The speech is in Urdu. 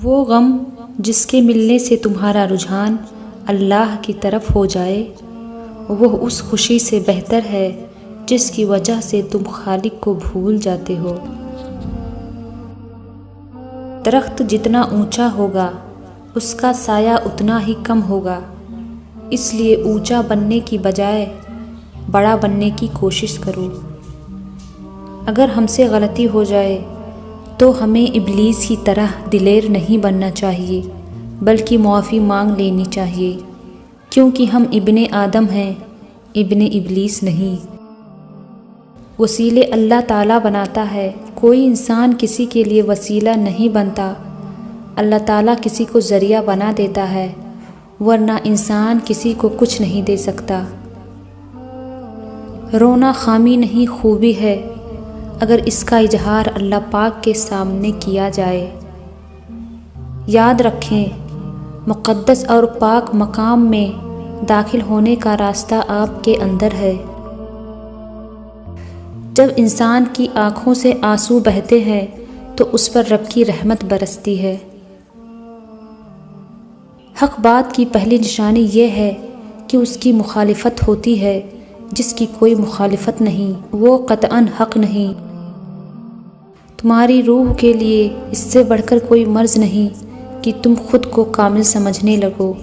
وہ غم جس کے ملنے سے تمہارا رجحان اللہ کی طرف ہو جائے، وہ اس خوشی سے بہتر ہے جس کی وجہ سے تم خالق کو بھول جاتے ہو۔ درخت جتنا اونچا ہوگا اس کا سایہ اتنا ہی کم ہوگا، اس لیے اونچا بننے کی بجائے بڑا بننے کی کوشش کرو۔ اگر ہم سے غلطی ہو جائے تو ہمیں ابلیس کی طرح دلیر نہیں بننا چاہیے، بلکہ معافی مانگ لینی چاہیے، کیونکہ ہم ابن آدم ہیں، ابن ابلیس نہیں۔ وسیلے اللہ تعالیٰ بناتا ہے، کوئی انسان کسی کے لیے وسیلہ نہیں بنتا۔ اللہ تعالیٰ کسی کو ذریعہ بنا دیتا ہے، ورنہ انسان کسی کو کچھ نہیں دے سکتا۔ رونا خامی نہیں، خوبی ہے، اگر اس کا اظہار اللہ پاک کے سامنے کیا جائے۔ یاد رکھیں، مقدس اور پاک مقام میں داخل ہونے کا راستہ آپ کے اندر ہے۔ جب انسان کی آنکھوں سے آنسو بہتے ہیں تو اس پر رب کی رحمت برستی ہے۔ حق بات کی پہلی نشانی یہ ہے کہ اس کی مخالفت ہوتی ہے، جس کی کوئی مخالفت نہیں وہ قطعاً حق نہیں۔ تمہاری روح کے لیے اس سے بڑھ کر کوئی مرض نہیں کہ تم خود کو کامل سمجھنے لگو۔